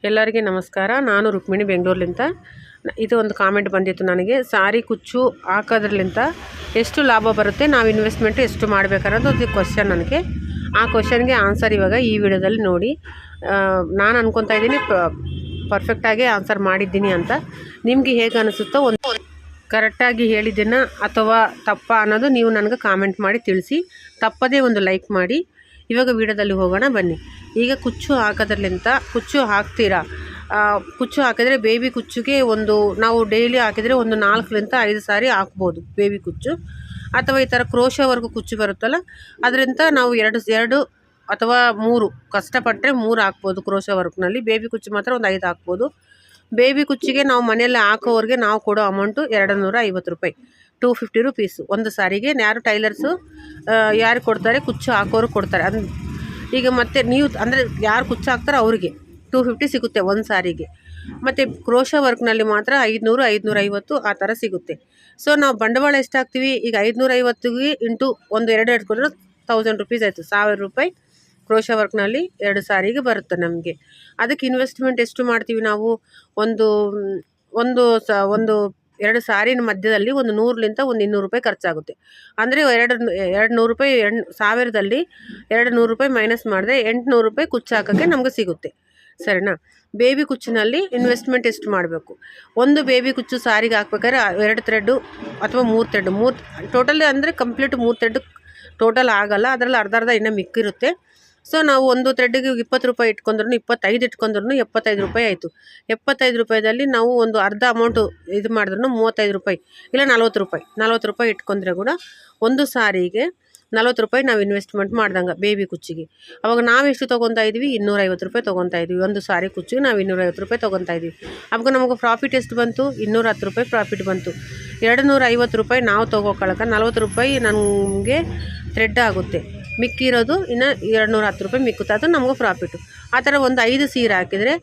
ಎಲ್ಲರಿಗೆ ನಮಸ್ಕಾರ. ನಾನು ರುಕ್ಮಿಣಿ ಬೆಂಗಳೂರಿನಿಂದ. ಇದು ಒಂದು ಕಾಮೆಂಟ್ ಬಂದಿತ್ತು ನನಗೆ, ಸಾರಿ ಕುಚ್ಚು ಹಾಕೋದ್ರಲಿಂದ ಎಷ್ಟು ಲಾಭ ಬರುತ್ತೆ, ನಾವು ಇನ್ವೆಸ್ಟ್ಮೆಂಟ್ ಎಷ್ಟು ಮಾಡಬೇಕನ್ನೋದು ಒಂದು ಕ್ವಶನ್ ನನಗೆ. ಆ ಕ್ವಶನ್ಗೆ ಆನ್ಸರ್ ಇವಾಗ ಈ ವಿಡಿಯೋದಲ್ಲಿ ನೋಡಿ. ನಾನು ಅನ್ಕೊತಾ ಇದ್ದೀನಿ ಪರ್ಫೆಕ್ಟಾಗಿ ಆನ್ಸರ್ ಮಾಡಿದ್ದೀನಿ ಅಂತ. ನಿಮಗೆ ಹೇಗೆ ಅನಿಸುತ್ತೋ, ಒಂದು ಕರೆಕ್ಟಾಗಿ ಹೇಳಿದ್ದೀನ ಅಥವಾ ತಪ್ಪ ಅನ್ನೋದು ನೀವು ನನಗೆ ಕಾಮೆಂಟ್ ಮಾಡಿ ತಿಳಿಸಿ. ತಪ್ಪದೇ ಒಂದು ಲೈಕ್ ಮಾಡಿ. ಇವಾಗ ವಿಡಿಯೋದಲ್ಲಿ ಹೋಗೋಣ ಬನ್ನಿ. ಈಗ ಕುಚ್ಚು ಹಾಕೋದ್ರಲಿಂದ, ಕುಚ್ಚು ಹಾಕ್ತೀರಾ, ಕುಚ್ಚು ಹಾಕಿದರೆ ಬೇಬಿ ಕುಚ್ಚುಗೆ ನಾವು ಡೈಲಿ ಹಾಕಿದರೆ ಒಂದು 4-5 ಸಾರಿ ಹಾಕ್ಬೋದು ಬೇಬಿ ಕುಚ್ಚು. ಅಥವಾ ಈ ಥರ ಕ್ರೋಶವರೆಗೂ ಕುಚ್ಚು ಬರುತ್ತಲ್ಲ, ಅದರಿಂದ ನಾವು ಎರಡು ಅಥವಾ 3 ಕಷ್ಟಪಟ್ಟರೆ 3 ಹಾಕ್ಬೋದು ಕ್ರೋಶ ವರ್ಕ್ನಲ್ಲಿ. ಬೇಬಿ ಕುಚ್ಚು ಮಾತ್ರ ಒಂದು 5 ಹಾಕ್ಬೋದು. ಬೇಬಿ ಕುಚ್ಚಿಗೆ ನಾವು ಮನೆಯಲ್ಲೇ ಹಾಕೋವ್ರಿಗೆ ನಾವು ಕೊಡೋ ಅಮೌಂಟು 250 ರೂಪಾಯಿ, 250 ರುಪೀಸು ಒಂದು ಸಾರಿಗೆ. ಯಾರು ಟೈಲರ್ಸು ಯಾರು ಕೊಡ್ತಾರೆ, ಕುಚ್ಚು ಹಾಕೋರು ಕೊಡ್ತಾರೆ. ಈಗ ಮತ್ತೆ ನೀವು ಅಂದರೆ ಯಾರು ಕುಚ್ಚು ಹಾಕ್ತಾರೆ ಅವ್ರಿಗೆ 250 ಸಿಗುತ್ತೆ ಒಂದು ಸಾರಿಗೆ. ಮತ್ತು ಕ್ರೋಶ ವರ್ಕ್ನಲ್ಲಿ ಮಾತ್ರ 500, 550 ಆ ಥರ ಸಿಗುತ್ತೆ. ಸೊ ನಾವು ಬಂಡವಾಳ ಎಷ್ಟು ಹಾಕ್ತೀವಿ, ಈಗ 550ಗೆ ಇಂಟು 2 ಇಟ್ಕೊಂಡ್ರೆ 1000 ರುಪೀಸ್ ಆಯಿತು, 1000 ರೂಪಾಯಿ ಕ್ರೋಶ ವರ್ಕ್ನಲ್ಲಿ 2 ಸಾರಿಗೆ ಬರುತ್ತೆ ನಮಗೆ. ಅದಕ್ಕೆ ಇನ್ವೆಸ್ಟ್ಮೆಂಟ್ ಎಷ್ಟು ಮಾಡ್ತೀವಿ ನಾವು, ಒಂದು 2 ಸಾರಿನ ಮಧ್ಯದಲ್ಲಿ ಒಂದು 100ರಿಂದ 200 ರೂಪಾಯಿ ಖರ್ಚಾಗುತ್ತೆ. ಅಂದರೆ 200 ರೂಪಾಯಿ, 1000ದಲ್ಲಿ 200 ರೂಪಾಯಿ ಮೈನಸ್ ಮಾಡಿದ್ರೆ 800 ರೂಪಾಯಿ ಕುಚ್ಚು ಹಾಕೋಕ್ಕೆ ನಮಗೆ ಸಿಗುತ್ತೆ. ಸರಿನಾ? ಬೇಬಿ ಕುಚ್ಚಿನಲ್ಲಿ ಇನ್ವೆಸ್ಟ್ಮೆಂಟ್ ಎಷ್ಟು ಮಾಡಬೇಕು, ಒಂದು ಬೇಬಿ ಕುಚ್ಚು ಸಾರಿಗೆ ಹಾಕ್ಬೇಕಾದ್ರೆ 2 ಥ್ರೆಡ್ಡು ಅಥವಾ 3 ಥ್ರೆಡ್, ಟೋಟಲ್ ಅಂದರೆ ಕಂಪ್ಲೀಟ್ 3 ಥ್ರೆಡ್ ಟೋಟಲ್ ಆಗೋಲ್ಲ, ಅದರಲ್ಲಿ ಅರ್ಧ ಇನ್ನೂ ಮಿಕ್ಕಿರುತ್ತೆ. ಸೊ ನಾವು ಒಂದು ಥ್ರೆಡ್ಡಿಗೆ 20 ರೂಪಾಯಿ ಇಟ್ಕೊಂಡ್ರು, 25 ಇಟ್ಕೊಂಡ್ರು 75 ರೂಪಾಯಿ ಆಯಿತು. 75 ರೂಪಾಯಿದಲ್ಲಿ ನಾವು ಒಂದು ಅರ್ಧ ಅಮೌಂಟು ಇದು ಮಾಡಿದ್ರು 35 ರೂಪಾಯಿ ಇಲ್ಲ 40 ರೂಪಾಯಿ ಇಟ್ಕೊಂಡ್ರೆ ಕೂಡ ಒಂದು ಸಾರಿಗೆ 40 ರೂಪಾಯಿ ನಾವು ಇನ್ವೆಸ್ಟ್ಮೆಂಟ್ ಮಾಡ್ದಂಗೆ ಬೇಬಿ ಕುಚ್ಚಿಗೆ. ಅವಾಗ ನಾವೆಷ್ಟು ತೊಗೊತಾ ಇದ್ವಿ, 250 ರೂಪಾಯಿ ತೊಗೊತಾ ಇದ್ವಿ. ಒಂದು ಸಾರಿ ಕುಚ್ಚಿಗೆ ನಾವು 250 ರೂಪಾಯಿ ತೊಗೊತಾ ಇದ್ವಿ. ಅವಾಗ ನಮಗೆ ಪ್ರಾಫಿಟ್ ಎಷ್ಟು ಬಂತು, 210 ರೂಪಾಯಿ ಪ್ರಾಫಿಟ್ ಬಂತು. 250 ರೂಪಾಯಿ ನಾವು ತೊಗೋಕೊಳಕ್ಕೆ 40 ರೂಪಾಯಿ ನಮಗೆ ಥ್ರೆಡ್ ಆಗುತ್ತೆ, ಮಿಕ್ಕಿರೋದು ಇನ್ನು 210 ರೂಪಾಯಿ ಮಿಕ್ಕುತ್ತೆ, ಅದು ನಮಗೂ ಪ್ರಾಫಿಟು. ಆ ಥರ ಒಂದು 5 ಸೀರೆ ಹಾಕಿದರೆ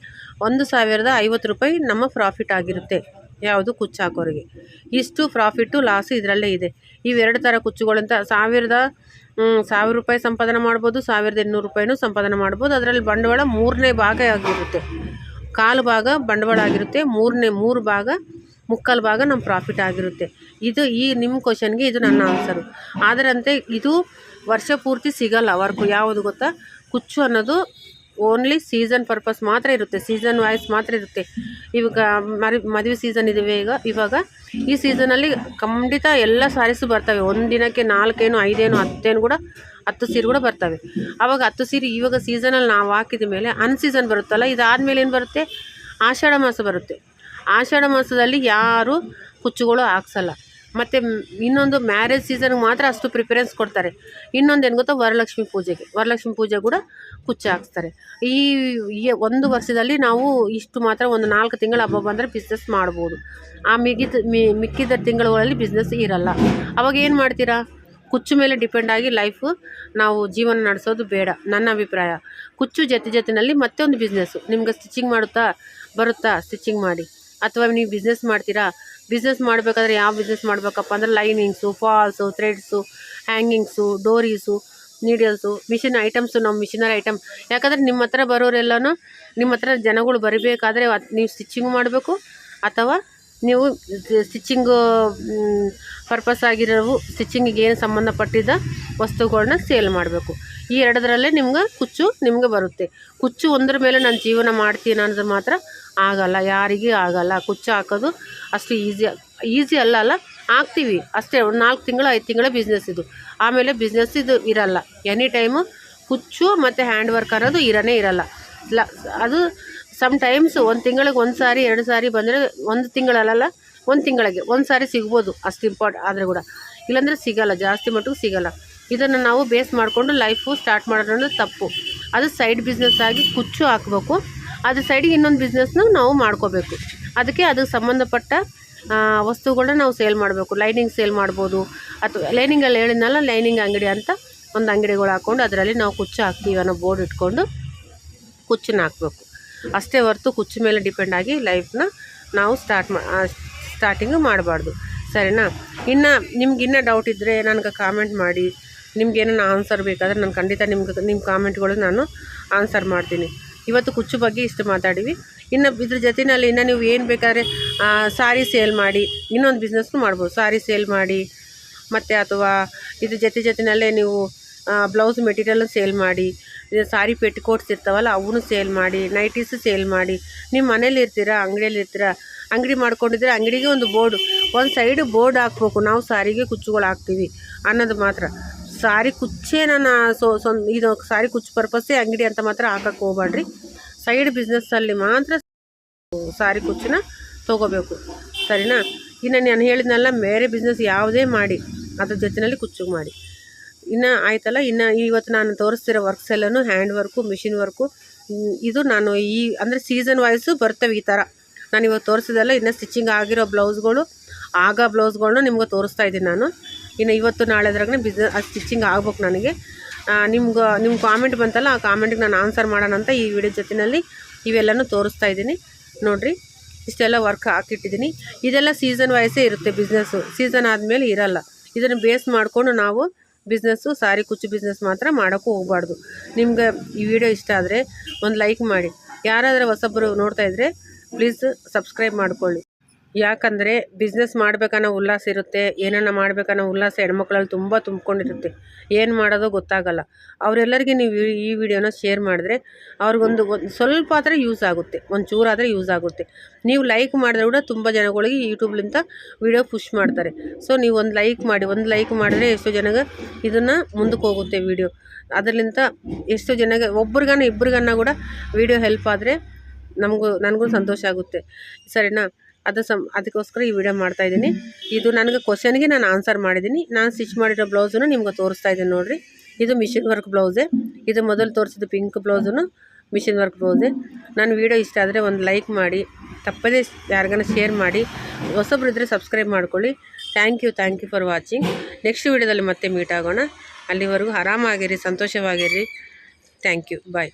1050 ರೂಪಾಯಿ ನಮ್ಮ ಪ್ರಾಫಿಟ್ ಆಗಿರುತ್ತೆ. ಯಾವುದು ಕುಚ್ಚು ಹಾಕೋರಿಗೆ ಇಷ್ಟು ಪ್ರಾಫಿಟ್ಟು ಲಾಸು ಇದರಲ್ಲೇ ಇದೆ. ಇವೆರಡು ಥರ ಕುಚ್ಚುಗಳಂತ 1000 ರೂಪಾಯಿ ಸಂಪಾದನೆ ಮಾಡ್ಬೋದು, 1800 ರೂಪಾಯಿನೂ ಸಂಪಾದನೆ ಮಾಡ್ಬೋದು. ಅದರಲ್ಲಿ ಬಂಡವಾಳ 3ನೇ ಭಾಗ ಆಗಿರುತ್ತೆ, 1/4 ಭಾಗ ಬಂಡವಾಳ ಆಗಿರುತ್ತೆ, 3 ಭಾಗ 3/4 ಭಾಗ ನಮ್ಮ ಪ್ರಾಫಿಟ್ ಆಗಿರುತ್ತೆ. ಇದು ನಿಮ್ಮ ಕ್ವಶನ್ಗೆ ಇದು ನನ್ನ ಆನ್ಸರು. ಅದರಂತೆ ಇದು ವರ್ಷ ಪೂರ್ತಿ ಸಿಗಲ್ಲ ವರ್ಕು. ಯಾವುದು ಗೊತ್ತಾ, ಕುಚ್ಚು ಅನ್ನೋದು ಓನ್ಲಿ ಸೀಸನ್ ಪರ್ಪಸ್ ಮಾತ್ರ ಇರುತ್ತೆ, ಸೀಸನ್ ವೈಸ್ ಮಾತ್ರ ಇರುತ್ತೆ. ಇವಾಗ ಮದುವೆ ಸೀಸನ್ ಇದ್ದಾವೆ ಇವಾಗ ಈ ಸೀಸನಲ್ಲಿ ಖಂಡಿತ ಎಲ್ಲ ಸಾರೀಸು ಬರ್ತವೆ. ಒಂದು ದಿನಕ್ಕೆ 4 5 10 ಕೂಡ 10 ಸೀರೆ ಕೂಡ ಬರ್ತವೆ. ಆವಾಗ 10 ಸೀರೆ ಇವಾಗ ಸೀಸನಲ್ಲಿ ನಾವು ಹಾಕಿದ ಮೇಲೆ ಅನ್ಸೀಸನ್ ಬರುತ್ತಲ್ಲ, ಇದಾದಮೇಲೆ ಏನು ಬರುತ್ತೆ, ಆಷಾಢ ಮಾಸ ಬರುತ್ತೆ. ಆಷಾಢ ಮಾಸದಲ್ಲಿ ಯಾರು ಕುಚ್ಚುಗಳು ಹಾಕ್ಸಲ್ಲ. ಮತ್ತು ಇನ್ನೊಂದು ಮ್ಯಾರೇಜ್ ಸೀಸನ್ಗೆ ಮಾತ್ರ ಅಷ್ಟು ಪ್ರಿಫರೆನ್ಸ್ ಕೊಡ್ತಾರೆ. ಇನ್ನೊಂದು ಏನು ಗೊತ್ತಾ, ವರಲಕ್ಷ್ಮಿ ಪೂಜೆ ಕೂಡ ಕುಚ್ಚು ಹಾಕ್ಸ್ತಾರೆ. ಈ ಒಂದು ವರ್ಷದಲ್ಲಿ ನಾವು ಇಷ್ಟು ಮಾತ್ರ ಒಂದು 4 ತಿಂಗಳು ಹಬ್ಬ ಬಂದರೆ ಬಿಸ್ನೆಸ್ ಮಾಡ್ಬೋದು. ಆ ಮಿಕ್ಕಿದ ತಿಂಗಳುಗಳಲ್ಲಿ ಬಿಸ್ನೆಸ್ ಇರಲ್ಲ. ಅವಾಗ ಏನು ಮಾಡ್ತೀರಾ, ಕುಚ್ಚು ಮೇಲೆ ಡಿಪೆಂಡ್ ಆಗಿ ಲೈಫು ನಾವು ಜೀವನ ನಡೆಸೋದು ಬೇಡ, ನನ್ನ ಅಭಿಪ್ರಾಯ. ಕುಚ್ಚು ಜೊತೆನಲ್ಲಿ ಮತ್ತೆ ಒಂದು ಬಿಸ್ನೆಸ್ಸು, ನಿಮ್ಗೆ ಸ್ಟಿಚಿಂಗ್ ಬರುತ್ತಾ ಸ್ಟಿಚಿಂಗ್ ಮಾಡಿ. ಅಥವಾ ನೀವು ಬಿಸ್ನೆಸ್ ಮಾಡ್ತೀರಾ, ಬಿಸ್ನೆಸ್ ಮಾಡಬೇಕಾದ್ರೆ ಯಾವ ಬಿಸ್ನೆಸ್ ಮಾಡಬೇಕಪ್ಪ ಅಂದರೆ ಲೈನಿಂಗ್ಸು, ಫಾಲ್ಸು, ಥ್ರೆಡ್ಸು, ಹ್ಯಾಂಗಿಂಗ್ಸು, ಡೋರೀಸು, ನೀಡಲ್ಸು, ಮಿಷಿನ್ ಐಟಮ್ಸು, ನಮ್ಮ ಮಿಷಿನರಿ ಐಟಮ್. ಯಾಕಂದರೆ ನಿಮ್ಮ ಹತ್ರ ಬರೋರೆಲ್ಲನೂ, ನಿಮ್ಮ ಹತ್ರ ಜನಗಳು ಬರಬೇಕಾದ್ರೆ ನೀವು ಸ್ಟಿಚಿಂಗ್ ಮಾಡಬೇಕು, ಅಥವಾ ನೀವು ಸ್ಟಿಚಿಂಗು ಪರ್ಪಸ್ ಆಗಿರೋವು, ಸ್ಟಿಚಿಂಗಿಗೆ ಏನು ಸಂಬಂಧಪಟ್ಟಿದ್ದ ವಸ್ತುಗಳನ್ನ ಸೇಲ್ ಮಾಡಬೇಕು. ಈ ಎರಡರಲ್ಲೇ ಕುಚ್ಚು ನಿಮಗೆ ಬರುತ್ತೆ. ಕುಚ್ಚು ಒಂದರ ಮೇಲೆ ನಾನು ಜೀವನ ಮಾಡ್ತೀನಿ ಅನ್ನೋದು ಮಾತ್ರ ಆಗಲ್ಲ, ಯಾರಿಗೂ ಆಗಲ್ಲ. ಕುಚ್ಚು ಹಾಕೋದು ಅಷ್ಟು ಈಸಿ ಅಲ್ಲ, ಹಾಕ್ತೀವಿ ಅಷ್ಟೇ. ಒಂದು 4 ತಿಂಗಳು 5 ತಿಂಗಳ ಬಿಸ್ನೆಸ್ ಇದು. ಆಮೇಲೆ ಬಿಸ್ನೆಸ್ ಇದು ಇರಲ್ಲ. ಎನಿ ಟೈಮು ಕುಚ್ಚು ಮತ್ತು ಹ್ಯಾಂಡ್ ವರ್ಕ್ ಅನ್ನೋದು ಇರಲ್ಲ. ಅದು ಸಮ್ ಟೈಮ್ಸ್ 1 ತಿಂಗಳಿಗೆ 1 ಸಾರಿ 2 ಸಾರಿ ಬಂದರೆ 1 ತಿಂಗಳಲ್ಲ, 1 ತಿಂಗಳಿಗೆ 1 ಸಾರಿ ಸಿಗ್ಬೋದು, ಅಷ್ಟು ಆದರೆ ಕೂಡ. ಇಲ್ಲಾಂದರೆ ಸಿಗಲ್ಲ, ಜಾಸ್ತಿ ಮಟ್ಟಿಗೆ ಸಿಗಲ್ಲ. ಇದನ್ನು ನಾವು ಬೇಸ್ ಮಾಡಿಕೊಂಡು ಲೈಫು ಸ್ಟಾರ್ಟ್ ಮಾಡೋದ್ರಿಂದ ತಪ್ಪು. ಅದು ಸೈಡ್ ಬಿಸ್ನೆಸ್ ಆಗಿ ಕುಚ್ಚು ಹಾಕಬೇಕು, ಅದ್ರ ಸೈಡಿಗೆ ಇನ್ನೊಂದು ಬಿಸ್ನೆಸ್ನ ನಾವು ಮಾಡ್ಕೋಬೇಕು. ಅದಕ್ಕೆ ಅದಕ್ಕೆ ಸಂಬಂಧಪಟ್ಟ ವಸ್ತುಗಳನ್ನ ನಾವು ಸೇಲ್ ಮಾಡಬೇಕು. ಲೈನಿಂಗ್ ಸೇಲ್ ಮಾಡ್ಬೋದು, ಅಥವಾ ಲೈನಿಂಗಲ್ಲಿ ಹೇಳಿದ್ನಲ್ಲ, ಲೈನಿಂಗ್ ಅಂಗಡಿ ಅಂತ ಒಂದು ಅಂಗಡಿಗಳು ಹಾಕ್ಕೊಂಡು ಅದರಲ್ಲಿ ನಾವು ಕುಚ್ಚು ಹಾಕ್ತೀವಿ ಅನ್ನೋ ಬೋರ್ಡ್ ಇಟ್ಕೊಂಡು ಕುಚ್ಚನ್ನ ಹಾಕಬೇಕು. ಅಷ್ಟೇ ಹೊರತು ಕುಚ್ಚು ಮೇಲೆ ಡಿಪೆಂಡ್ ಆಗಿ ಲೈಫ್ನ ನಾವು ಸ್ಟಾರ್ಟಿಂಗು ಮಾಡಬಾರ್ದು. ಸರಿನಾ? ನಿಮ್ಗೆ ಡೌಟ್ ಇದ್ದರೆ ನನಗೆ ಕಾಮೆಂಟ್ ಮಾಡಿ. ನಿಮ್ಗೆ ಏನಾನ ಆನ್ಸರ್ ಬೇಕಾದರೆ ನಾನು ಖಂಡಿತ ನಿಮ್ಮ ಕಾಮೆಂಟ್ಗಳು ನಾನು ಆನ್ಸರ್ ಮಾಡ್ತೀನಿ. ಇವತ್ತು ಕುಚ್ಚು ಬಗ್ಗೆ ಇಷ್ಟು ಮಾತಾಡಿವಿ. ಇನ್ನು ಇದ್ರ ಜೊತೆಯಲ್ಲಿ ಇನ್ನು ನೀವು ಏನು ಬೇಕಾದ್ರೆ ಸಾರಿ ಸೇಲ್ ಮಾಡಿ ಇನ್ನೊಂದು ಬಿಸ್ನೆಸ್ನು ಮಾಡ್ಬೋದು. ಸಾರಿ ಸೇಲ್ ಮಾಡಿ ಮತ್ತು ಅಥವಾ ಇದ್ರ ಜೊತೆಯಲ್ಲೇ ನೀವು ಬ್ಲೌಸ್ ಮೆಟೀರಿಯಲ್ ಸೇಲ್ ಮಾಡಿ, ಸಾರಿ ಪೆಟ್ಟಿಕೋಟ್ಸ್ ಇರ್ತಾವಲ್ಲ ಅವನು ಸೇಲ್ ಮಾಡಿ, ನೈಟೀಸು ಸೇಲ್ ಮಾಡಿ. ನೀವು ಮನೇಲಿ ಇರ್ತೀರಾ, ಅಂಗಡಿಯಲ್ಲಿ ಇರ್ತೀರಾ, ಅಂಗಡಿ ಮಾಡ್ಕೊಂಡಿದ್ರೆ ಅಂಗಡಿಗೆ ಒಂದು ಸೈಡು ಬೋರ್ಡ್ ಹಾಕ್ಬೇಕು, ನಾವು ಸಾರಿಗೆ ಕುಚ್ಚುಗಳು ಹಾಕ್ತೀವಿ ಅನ್ನೋದು ಮಾತ್ರ. ಸಾರಿ ಕುಚ್ಚೇ ಇದು ಸಾರಿ ಕುಚ್ಚು ಪರ್ಪಸ್ಸೇ ಅಂಗಡಿ ಅಂತ ಮಾತ್ರ ಹಾಕಕ್ಕೆ ಹೋಗ್ಬೇಡ್ರಿ. ಸೈಡ್ ಬಿಸ್ನೆಸ್ಸಲ್ಲಿ ಮಾತ್ರ ಸಾರಿ ಕುಚ್ಚನ್ನ ತೊಗೋಬೇಕು, ಸರಿನಾ? ಇನ್ನು ನಾನು ಹೇಳಿದ್ನಲ್ಲ, ಬೇರೆ ಬಿಸ್ನೆಸ್ ಯಾವುದೇ ಮಾಡಿ ಅದ್ರ ಜೊತೆಯಲ್ಲಿ ಕುಚ್ಚು ಮಾಡಿ. ಇನ್ನು ಆಯ್ತಲ್ಲ. ಇನ್ನು ಇವತ್ತು ನಾನು ತೋರಿಸ್ತಿರೋ ವರ್ಕ್ಸ್ ಎಲ್ಲನೂ ಹ್ಯಾಂಡ್ ವರ್ಕು, ಮಿಷಿನ್ ವರ್ಕು. ಇದು ನಾನು ಅಂದರೆ ಸೀಸನ್ ವೈಸು ಬರ್ತವೆ ಈ ಥರ. ನಾನು ಇವತ್ತು ತೋರಿಸಿದಲ್ಲ, ಇನ್ನು ಸ್ಟಿಚಿಂಗ್ ಆಗಿರೋ ಬ್ಲೌಸ್ಗಳನ್ನ ನಿಮ್ಗೆ ತೋರಿಸ್ತಾ ಇದ್ದೀನಿ ನಾನು. ಇನ್ನು ಇವತ್ತು ನಾಳೆದ್ರಾಗ ಸ್ಟಿಚಿಂಗ್ ಆಗ್ಬೇಕು ನನಗೆ. ನಿಮ್ಮ ಕಾಮೆಂಟ್ ಬಂತಲ್ಲ, ಆ ಕಾಮೆಂಟಿಗೆ ನಾನು ಆನ್ಸರ್ ಮಾಡೋಣ ಅಂತ ಈ ವಿಡಿಯೋ ಜೊತೆಯಲ್ಲಿ ಇವೆಲ್ಲನೂ ತೋರಿಸ್ತಾ ಇದ್ದೀನಿ. ನೋಡಿರಿ, ಇಷ್ಟೆಲ್ಲ ವರ್ಕ್ ಹಾಕಿಟ್ಟಿದ್ದೀನಿ. ಇದೆಲ್ಲ ಸೀಸನ್ ವೈಸೇ ಇರುತ್ತೆ ಬಿಸ್ನೆಸ್ಸು, ಸೀಸನ್ ಆದಮೇಲೆ ಇರಲ್ಲ. ಇದನ್ನು ಬೇಸ್ ಮಾಡಿಕೊಂಡು ನಾವು ಬಿಸ್ನೆಸ್ಸು ಸಾರಿ ಕುಚ್ಚು ಬಿಸ್ನೆಸ್ ಮಾತ್ರ ಮಾಡೋಕ್ಕೂ ಹೋಗಬಾರ್ದು. ನಿಮ್ಗೆ ಈ ವಿಡಿಯೋ ಇಷ್ಟ ಆದರೆ ಒಂದು ಲೈಕ್ ಮಾಡಿ. ಯಾರಾದರೂ ಹೊಸಬ್ರು ನೋಡ್ತಾ ಇದ್ದರೆ ಪ್ಲೀಸ್ ಸಬ್ಸ್ಕ್ರೈಬ್ ಮಾಡ್ಕೊಳ್ಳಿ. ಯಾಕಂದರೆ ಬಿಸ್ನೆಸ್ ಮಾಡಬೇಕನ್ನೋ ಉಲ್ಲಾಸ ಇರುತ್ತೆ, ಏನನ್ನ ಮಾಡಬೇಕನ್ನೋ ಉಲ್ಲಾಸ ಹೆಣ್ಮಕ್ಳಲ್ಲಿ ತುಂಬ ತುಂಬ್ಕೊಂಡಿರುತ್ತೆ. ಏನು ಮಾಡೋದೋ ಗೊತ್ತಾಗಲ್ಲ. ಅವರೆಲ್ಲರಿಗೆ ನೀವು ಈ ವಿಡಿಯೋನ ಶೇರ್ ಮಾಡಿದ್ರೆ ಅವ್ರಿಗೊಂದು ಸ್ವಲ್ಪ ಆದರೆ ಯೂಸ್ ಆಗುತ್ತೆ, ಒಂದು ಚೂರಾದರೆ ಯೂಸ್ ಆಗುತ್ತೆ. ನೀವು ಲೈಕ್ ಮಾಡಿದ್ರೆ ಕೂಡ ತುಂಬ ಜನಗಳಿಗೆ ಯೂಟ್ಯೂಬ್ಲಿಂದ ವಿಡಿಯೋ ಪುಷ್ ಮಾಡ್ತಾರೆ. ಸೊ ನೀವು ಒಂದು ಲೈಕ್ ಮಾಡಿದ್ರೆ ಎಷ್ಟೋ ಜನಗೆ ಇದನ್ನು ಮುಂದಕ್ಕೆ ಹೋಗುತ್ತೆ ವಿಡಿಯೋ. ಅದರಿಂದ ಎಷ್ಟೋ ಜನಗೆ ಇಬ್ಬರಿಗನ್ನ ಕೂಡ ವಿಡಿಯೋ ಹೆಲ್ಪ್ ಆದರೆ ನನಗೂ ಸಂತೋಷ ಆಗುತ್ತೆ, ಸರಿನಾ? ಅದಕ್ಕೋಸ್ಕರ ಈ ವಿಡಿಯೋ ಮಾಡ್ತಾಯಿದ್ದೀನಿ. ಇದು ನನಗೆ ಕ್ವಶನ್ಗೆ ನಾನು ಆನ್ಸರ್ ಮಾಡಿದ್ದೀನಿ. ನಾನು ಸ್ಟಿಚ್ ಮಾಡಿರೋ ಬ್ಲೌಸನ್ನು ನಿಮ್ಗೆ ತೋರಿಸ್ತಾ ಇದ್ದೀನಿ ನೋಡಿರಿ. ಇದು ಮಿಷಿನ್ ವರ್ಕ್ ಬ್ಲೌಸೇ. ಇದು ಮೊದಲು ತೋರಿಸಿದ್ದು ಪಿಂಕ್ ಬ್ಲೌಸನ್ನು ಮಿಷಿನ್ ವರ್ಕ್ ಬ್ಲೌಸೇ. ನನ್ನ ವಿಡಿಯೋ ಇಷ್ಟ ಆದರೆ ಒಂದು ಲೈಕ್ ಮಾಡಿ, ತಪ್ಪದೇ ಯಾರಿಗಾನ ಶೇರ್ ಮಾಡಿ. ಹೊಸಬ್ರು ಇದ್ದರೆ ಸಬ್ಸ್ಕ್ರೈಬ್ ಮಾಡ್ಕೊಳ್ಳಿ. Thank you for watching. Next ವಿಡಿಯೋದಲ್ಲಿ ಮತ್ತೆ ಮೀಟ್ ಆಗೋಣ. ಅಲ್ಲಿವರೆಗೂ ಆರಾಮಾಗಿರಿ, ಸಂತೋಷವಾಗಿರಿ. Thank you, bye.